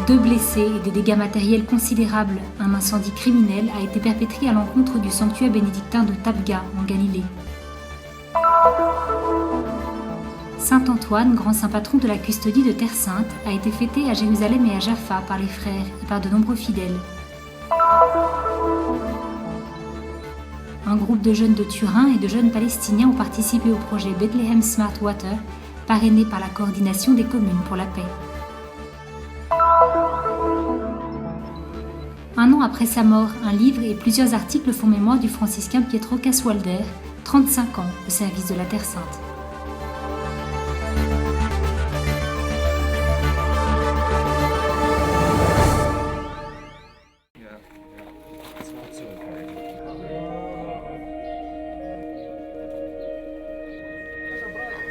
2 blessés et des dégâts matériels considérables, un incendie criminel a été perpétré à l'encontre du sanctuaire bénédictin de Tabgha, en Galilée. Saint Antoine, grand saint patron de la custodie de Terre Sainte, a été fêté à Jérusalem et à Jaffa par les frères et par de nombreux fidèles. Un groupe de jeunes de Turin et de jeunes palestiniens ont participé au projet Bethlehem Smart Water, parrainé par la coordination des communes pour la paix. Un an après sa mort, un livre et plusieurs articles font mémoire du franciscain Pietro Caswalder, 35 ans au service de la Terre Sainte.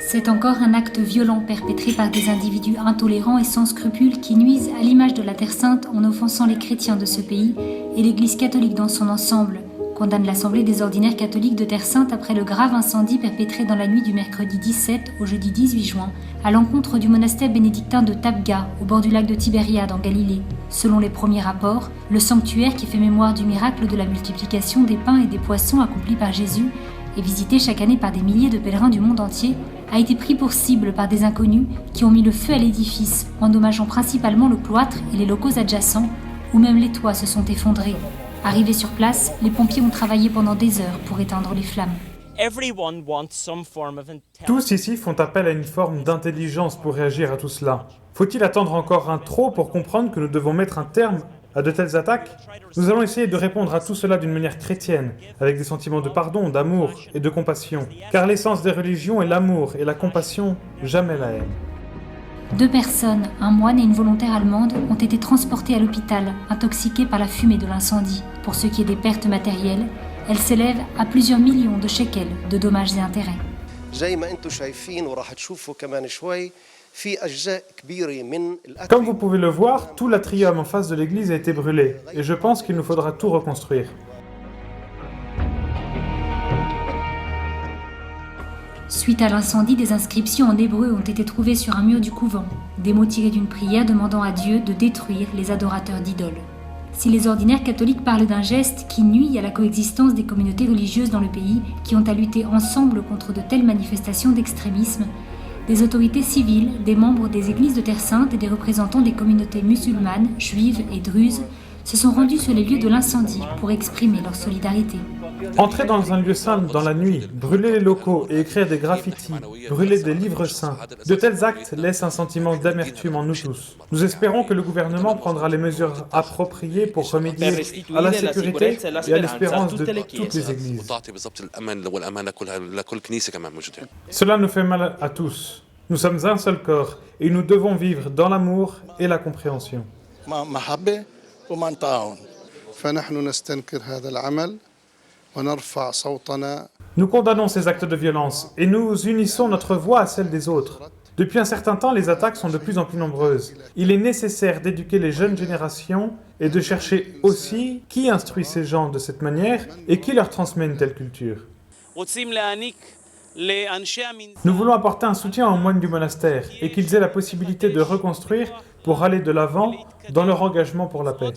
C'est encore un acte violent perpétré par des individus intolérants et sans scrupules qui nuisent à l'image de la Terre Sainte en offensant les chrétiens de ce pays et l'Église catholique dans son ensemble, condamne l'Assemblée des ordinaires catholiques de Terre Sainte après le grave incendie perpétré dans la nuit du mercredi 17 au jeudi 18 juin à l'encontre du monastère bénédictin de Tabgha au bord du lac de Tibériade en Galilée. Selon les premiers rapports, le sanctuaire qui fait mémoire du miracle de la multiplication des pains et des poissons accompli par Jésus et visité chaque année par des milliers de pèlerins du monde entier, a été pris pour cible par des inconnus qui ont mis le feu à l'édifice, endommageant principalement le cloître et les locaux adjacents, où même les toits se sont effondrés. Arrivés sur place, les pompiers ont travaillé pendant des heures pour éteindre les flammes. Tous ici font appel à une forme d'intelligence pour réagir à tout cela. Faut-il attendre encore un trop pour comprendre que nous devons mettre un terme à de telles attaques? Nous allons essayer de répondre à tout cela d'une manière chrétienne, avec des sentiments de pardon, d'amour et de compassion. Car l'essence des religions est l'amour et la compassion, jamais la haine. 2 personnes, un moine et une volontaire allemande, ont été transportées à l'hôpital, intoxiquées par la fumée de l'incendie. Pour ce qui est des pertes matérielles, elles s'élèvent à plusieurs millions de shekels de dommages et intérêts. Comme vous pouvez le voir, tout l'atrium en face de l'église a été brûlé, et je pense qu'il nous faudra tout reconstruire. Suite à l'incendie, des inscriptions en hébreu ont été trouvées sur un mur du couvent, des mots tirés d'une prière demandant à Dieu de détruire les adorateurs d'idoles. Si les ordinaires catholiques parlent d'un geste qui nuit à la coexistence des communautés religieuses dans le pays, qui ont à lutter ensemble contre de telles manifestations d'extrémisme, des autorités civiles, des membres des églises de Terre Sainte et des représentants des communautés musulmanes, juives et druzes se sont rendus sur les lieux de l'incendie pour exprimer leur solidarité. Entrer dans un lieu saint dans la nuit, brûler les locaux et écrire des graffitis, brûler des livres saints, de tels actes laissent un sentiment d'amertume en nous tous. Nous espérons que le gouvernement prendra les mesures appropriées pour remédier à la sécurité et à l'espérance de toutes les églises. Cela nous fait mal à tous. Nous sommes un seul corps et nous devons vivre dans l'amour et la compréhension. Nous condamnons ces actes de violence et nous unissons notre voix à celle des autres. Depuis un certain temps, les attaques sont de plus en plus nombreuses. Il est nécessaire d'éduquer les jeunes générations et de chercher aussi qui instruit ces gens de cette manière et qui leur transmet une telle culture. Nous voulons apporter un soutien aux moines du monastère et qu'ils aient la possibilité de reconstruire pour aller de l'avant dans leur engagement pour la paix.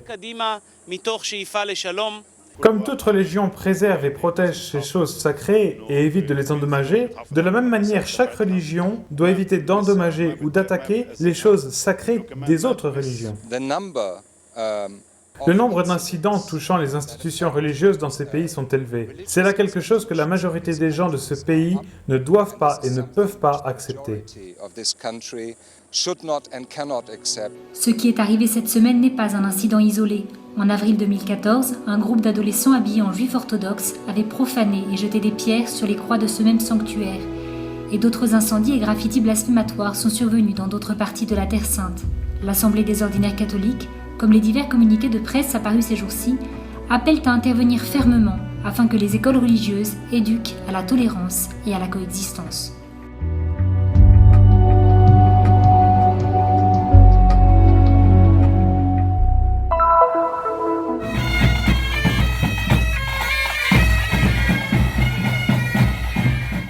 Comme toute religion préserve et protège ces choses sacrées et évite de les endommager, de la même manière, chaque religion doit éviter d'endommager ou d'attaquer les choses sacrées des autres religions. Le nombre d'incidents touchant les institutions religieuses dans ces pays sont élevés. C'est là quelque chose que la majorité des gens de ce pays ne doivent pas et ne peuvent pas accepter. Ce qui est arrivé cette semaine n'est pas un incident isolé. En avril 2014, un groupe d'adolescents habillés en juifs orthodoxes avait profané et jeté des pierres sur les croix de ce même sanctuaire. Et d'autres incendies et graffitis blasphématoires sont survenus dans d'autres parties de la Terre Sainte. L'Assemblée des ordinaires catholiques, comme les divers communiqués de presse apparus ces jours-ci, appellent à intervenir fermement afin que les écoles religieuses éduquent à la tolérance et à la coexistence.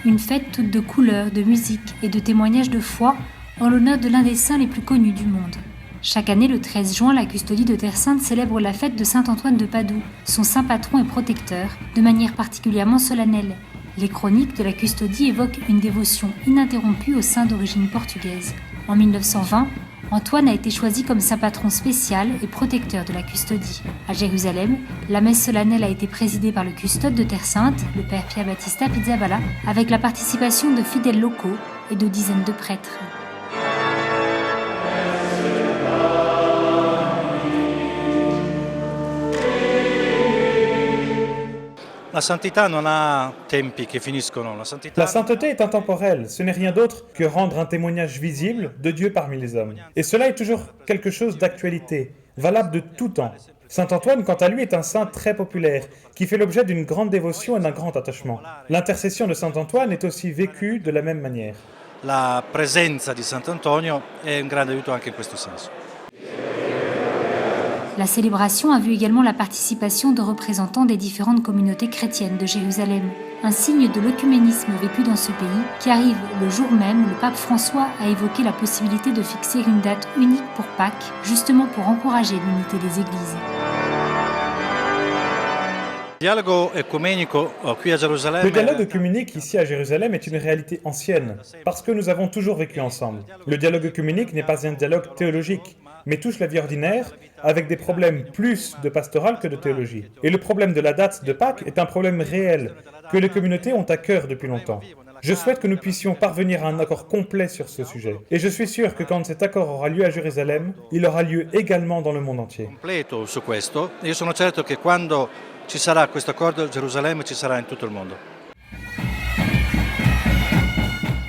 Une fête toute de couleurs, de musique et de témoignages de foi en l'honneur de l'un des saints les plus connus du monde. Chaque année, le 13 juin, la custodie de Terre Sainte célèbre la fête de saint Antoine de Padoue, son saint patron et protecteur, de manière particulièrement solennelle. Les chroniques de la custodie évoquent une dévotion ininterrompue aux saints d'origine portugaise. En 1920, Antoine a été choisi comme saint patron spécial et protecteur de la custodie. À Jérusalem, la messe solennelle a été présidée par le custode de Terre Sainte, le père Pierre Battista Pizzaballa, avec la participation de fidèles locaux et de dizaines de prêtres. La santità non ha tempi che finiscono. La sainteté est intemporelle, ce n'est rien d'autre que rendre un témoignage visible de Dieu parmi les hommes. Et cela est toujours quelque chose d'actualité, valable de tout temps. Saint Antoine, quant à lui, est un saint très populaire, qui fait l'objet d'une grande dévotion et d'un grand attachement. L'intercession de Saint Antoine est aussi vécue de la même manière. La presenza di Sant'Antonio è un grande aiuto anche in questo senso. La célébration a vu également la participation de représentants des différentes communautés chrétiennes de Jérusalem, un signe de l'œcuménisme vécu dans ce pays qui arrive le jour même où le pape François a évoqué la possibilité de fixer une date unique pour Pâques, justement pour encourager l'unité des églises. Le dialogue œcuménique ici à Jérusalem est une réalité ancienne, parce que nous avons toujours vécu ensemble. Le dialogue œcuménique n'est pas un dialogue théologique, mais touche la vie ordinaire avec des problèmes plus de pastoral que de théologie. Et le problème de la date de Pâques est un problème réel que les communautés ont à cœur depuis longtemps. Je souhaite que nous puissions parvenir à un accord complet sur ce sujet. Et je suis sûr que quand cet accord aura lieu à Jérusalem, il aura lieu également dans le monde entier. Completo su questo. Io sono certo che quando ci sarà questo accordo a Gerusalemme ci sarà in tutto il mondo.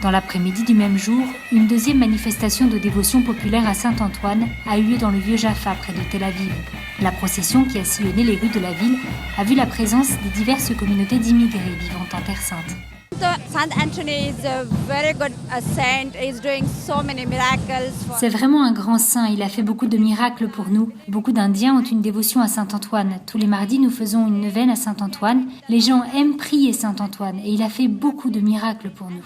Dans l'après-midi du même jour, une deuxième manifestation de dévotion populaire à Saint-Antoine a eu lieu dans le vieux Jaffa, près de Tel Aviv. La procession qui a sillonné les rues de la ville a vu la présence des diverses communautés d'immigrés vivant en Terre Sainte. C'est vraiment un grand saint, il a fait beaucoup de miracles pour nous. Beaucoup d'Indiens ont une dévotion à Saint-Antoine. Tous les mardis, nous faisons une neuvaine à Saint-Antoine. Les gens aiment prier Saint-Antoine et il a fait beaucoup de miracles pour nous.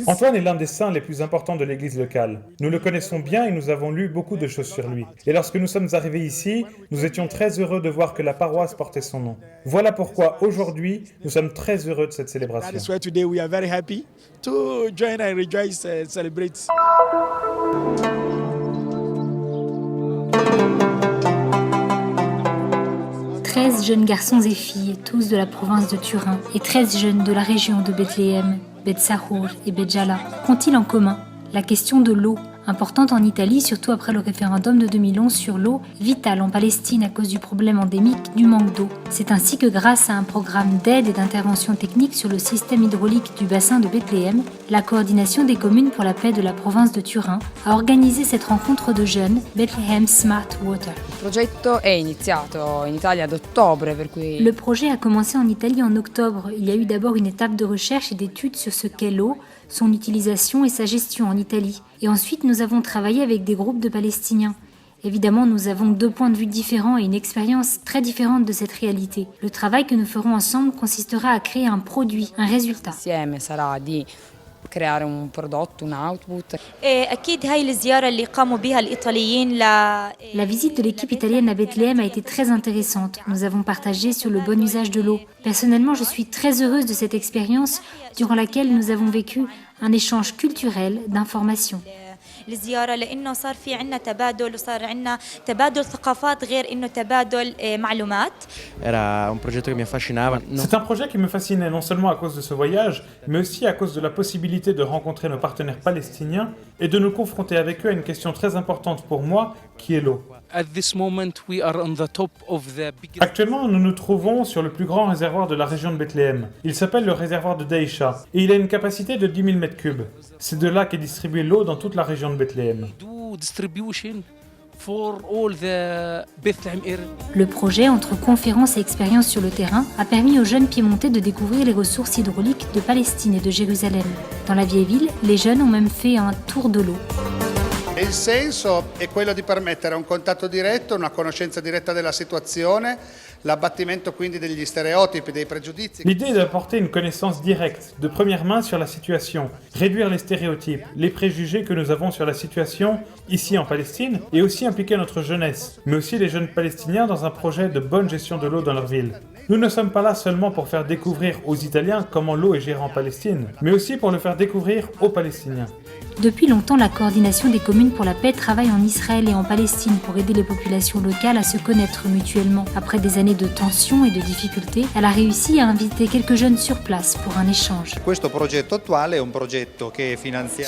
Antoine est l'un des saints les plus importants de l'église locale. Nous le connaissons bien et nous avons lu beaucoup de choses sur lui. Et lorsque nous sommes arrivés ici, nous étions très heureux de voir que la paroisse portait son nom. Voilà pourquoi aujourd'hui, nous sommes très heureux de cette célébration. 13 jeunes garçons et filles, tous de la province de Turin, et 13 jeunes de la région de Bethléem, Beth Sahour et Beth Jala, qu'ont-ils en commun? La question de l'eau, importante en Italie, surtout après le référendum de 2011 sur l'eau, vitale en Palestine à cause du problème endémique du manque d'eau. C'est ainsi que grâce à un programme d'aide et d'intervention technique sur le système hydraulique du bassin de Bethléem, la coordination des communes pour la paix de la province de Turin a organisé cette rencontre de jeunes, Bethlehem Smart Water. Le projet a commencé en Italie en octobre. Il y a eu d'abord une étape de recherche et d'études sur ce qu'est l'eau, son utilisation et sa gestion en Italie. Et ensuite, nous avons travaillé avec des groupes de Palestiniens. Évidemment, nous avons deux points de vue différents et une expérience très différente de cette réalité. Le travail que nous ferons ensemble consistera à créer un produit, un résultat. La visite de l'équipe italienne à Bethléem a été très intéressante. Nous avons partagé sur le bon usage de l'eau. Personnellement, je suis très heureuse de cette expérience durant laquelle nous avons vécu un échange culturel d'informations. للزيارة لأنه صار في عنا تبادل وصار عنا تبادل ثقافات غير إنه تبادل معلومات. C'est un projet qui me fascinait non seulement à cause de ce voyage, mais aussi à cause de la possibilité de rencontrer nos partenaires palestiniens et de nous confronter avec eux à une question très importante pour moi, qui est l'eau. Actuellement, nous nous trouvons sur le plus grand réservoir de la région de Bethléem. Il s'appelle le réservoir de Daïcha et il a une capacité de 10 000 m3. C'est de là qu'est distribuée l'eau dans toute la région de Bethléem. Le projet, entre conférences et expériences sur le terrain, a permis aux jeunes piémontais de découvrir les ressources hydrauliques de Palestine et de Jérusalem. Dans la vieille ville, les jeunes ont même fait un tour de l'eau. Il senso è quello di permettere un contatto diretto, una conoscenza diretta della situazione, l'abbattimento quindi degli stereotipi, dei pregiudizi. L'idée est d'apporter une connaissance directe, de première main sur la situation, réduire les stéréotypes, les préjugés que nous avons sur la situation ici en Palestine et aussi impliquer notre jeunesse, mais aussi les jeunes palestiniens dans un projet de bonne gestion de l'eau dans leur ville. Nous ne sommes pas là seulement pour faire découvrir aux Italiens comment l'eau est gérée en Palestine, mais aussi pour le faire découvrir aux Palestiniens. Depuis longtemps, la coordination des communes pour la paix travaille en Israël et en Palestine pour aider les populations locales à se connaître mutuellement. Après des années de tensions et de difficultés, elle a réussi à inviter quelques jeunes sur place pour un échange. Ce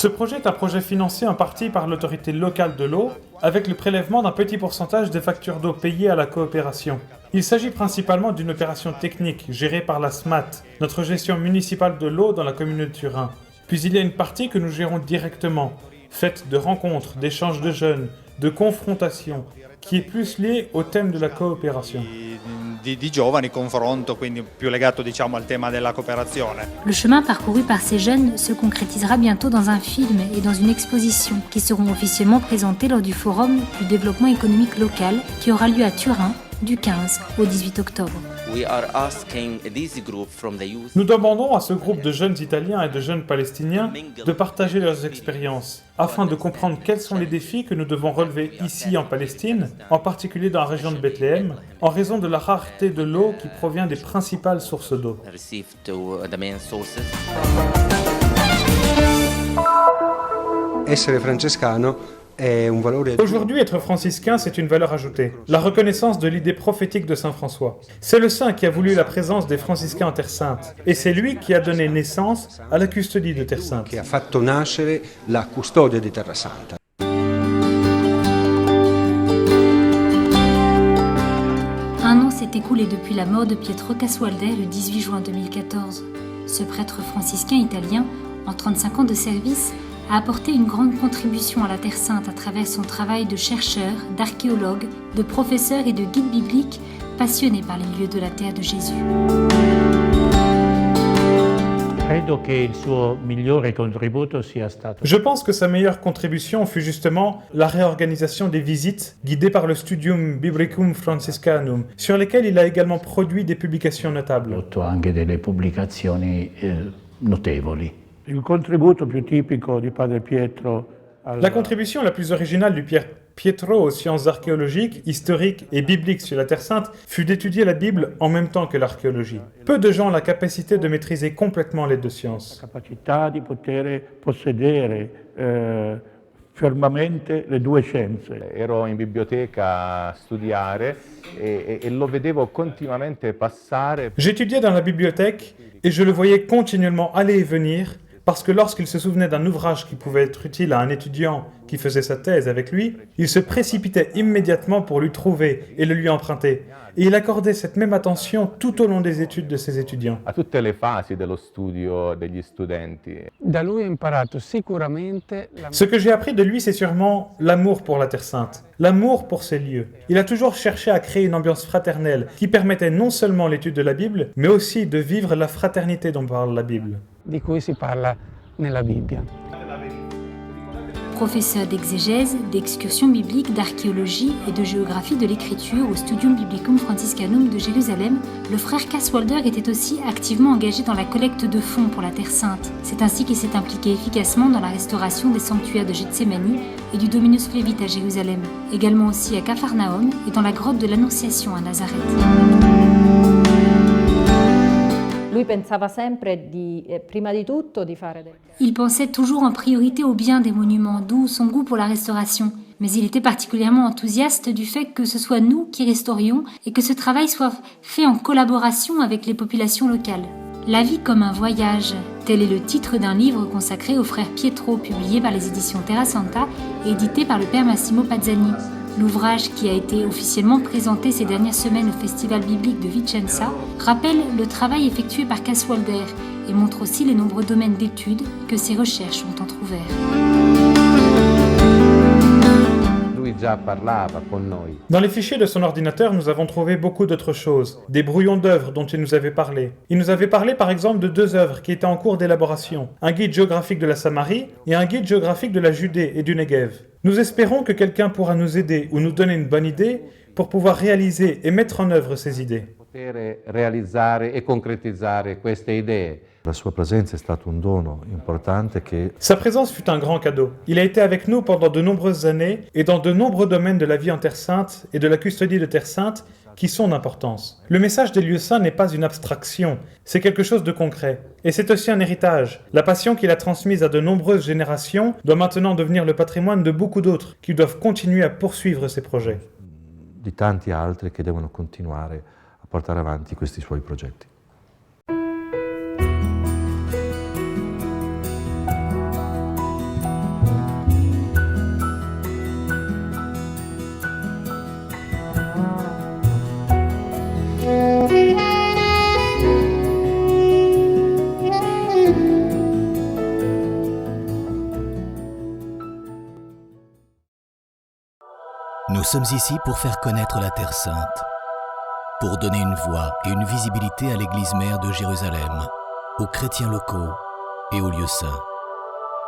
projet est un projet financé en partie par l'autorité locale de l'eau, avec le prélèvement d'un petit pourcentage des factures d'eau payées à la coopération. Il s'agit principalement d'une opération technique gérée par la SMAT, notre gestion municipale de l'eau dans la commune de Turin. Puis il y a une partie que nous gérons directement, faite de rencontres, d'échanges de jeunes, de confrontations, qui est plus liée au thème de la coopération. Di giovani, confronto, quindi più legato diciamo al tema della cooperazione. Le chemin parcouru par ces jeunes se concrétisera bientôt dans un film et dans une exposition qui seront officiellement présentés lors du Forum du développement économique local qui aura lieu à Turin du 15 au 18 octobre. Nous demandons à ce groupe de jeunes Italiens et de jeunes Palestiniens de partager leurs expériences afin de comprendre quels sont les défis que nous devons relever ici en Palestine, en particulier dans la région de Bethléem, en raison de la rareté de l'eau qui provient des principales sources d'eau. Essere francescano è un valore. Aujourd'hui, être franciscain, c'est une valeur ajoutée. La reconnaissance de l'idée prophétique de Saint François. C'est le saint qui a voulu la présence des franciscains en Terre Sainte. Et c'est lui qui a donné naissance à la custodie de Terre Sainte. Che ha fatto nascere la custodia di Terra Santa. Un an s'est écoulé depuis la mort de Pietro Caswalder le 18 juin 2014. Ce prêtre franciscain italien, en 35 ans de service, a apporté une grande contribution à la Terre Sainte à travers son travail de chercheur, d'archéologue, de professeur et de guide biblique passionné par les lieux de la terre de Jésus. Je pense que sa meilleure contribution fut justement la réorganisation des visites guidées par le Studium Biblicum Franciscanum, sur lesquelles il a également produit des publications notables. La contribution la plus originale du Père Pietro aux sciences archéologiques, historiques et bibliques sur la Terre Sainte fut d'étudier la Bible en même temps que l'archéologie. Peu de gens ont la capacité de maîtriser complètement les deux sciences. Fermamente le due scienze. Ero in biblioteca a studiare e lo vedevo continuamente passare. J'étudiais dans la bibliothèque et je le voyais continuellement aller et venir parce que lorsqu'il se souvenait d'un ouvrage qui pouvait être utile à un étudiant qui faisait sa thèse avec lui, il se précipitait immédiatement pour lui trouver et le lui emprunter. Et il accordait cette même attention tout au long des études de ses étudiants. A tutte le fasi dello studio degli studenti. Da lui ho imparato sicuramente Ce que j'ai appris de lui, c'est sûrement l'amour pour la Terre Sainte, l'amour pour ces lieux. Il a toujours cherché à créer une ambiance fraternelle qui permettait non seulement l'étude de la Bible, mais aussi de vivre la fraternité dont parle la Bible. Di cui si parla nella Bibbia. Professeur d'exégèse, d'excursion biblique, d'archéologie et de géographie de l'écriture au Studium Biblicum Franciscanum de Jérusalem, le frère Caswalder était aussi activement engagé dans la collecte de fonds pour la Terre Sainte. C'est ainsi qu'il s'est impliqué efficacement dans la restauration des sanctuaires de Gethsémani et du Dominus Flevit à Jérusalem, également aussi à Capharnaüm et dans la grotte de l'Annonciation à Nazareth. Il pensait toujours en priorité au bien des monuments, d'où son goût pour la restauration. Mais il était particulièrement enthousiaste du fait que ce soit nous qui restaurions et que ce travail soit fait en collaboration avec les populations locales. La vie comme un voyage, tel est le titre d'un livre consacré au frère Pietro, publié par les éditions Terra Santa et édité par le père Massimo Pazzani. L'ouvrage, qui a été officiellement présenté ces dernières semaines au Festival biblique de Vicenza, rappelle le travail effectué par Caswalder et montre aussi les nombreux domaines d'études que ses recherches ont entrouverts. Dans les fichiers de son ordinateur, nous avons trouvé beaucoup d'autres choses, des brouillons d'œuvres dont il nous avait parlé. Il nous avait parlé par exemple de 2 œuvres qui étaient en cours d'élaboration, un guide géographique de la Samarie et un guide géographique de la Judée et du Negev. Nous espérons que quelqu'un pourra nous aider ou nous donner une bonne idée pour pouvoir réaliser et mettre en œuvre ces idées. Poter realizzare e concretizzare queste idee. La sua presenza è stato un dono importante che... Sa présence fut un grand cadeau. Il a été avec nous pendant de nombreuses années et dans de nombreux domaines de la vie en Terre Sainte et de la custodie de Terre Sainte qui sont d'importance. Le message des lieux saints n'est pas une abstraction, c'est quelque chose de concret. Et c'est aussi un héritage. La passion qu'il a transmise à de nombreuses générations doit maintenant devenir le patrimoine de beaucoup d'autres qui doivent continuer à poursuivre ces projets. Di tanti altri che devono continuare a portare avanti questi suoi progetti. Nous sommes ici pour faire connaître la Terre Sainte, pour donner une voix et une visibilité à l'Église mère de Jérusalem, aux chrétiens locaux et aux lieux saints.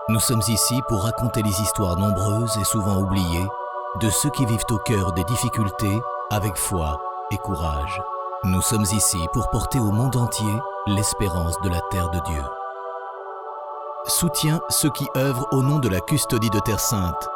Nous sommes ici pour raconter les histoires nombreuses et souvent oubliées de ceux qui vivent au cœur des difficultés avec foi et courage. Nous sommes ici pour porter au monde entier l'espérance de la terre de Dieu. Soutiens ceux qui œuvrent au nom de la custodie de Terre Sainte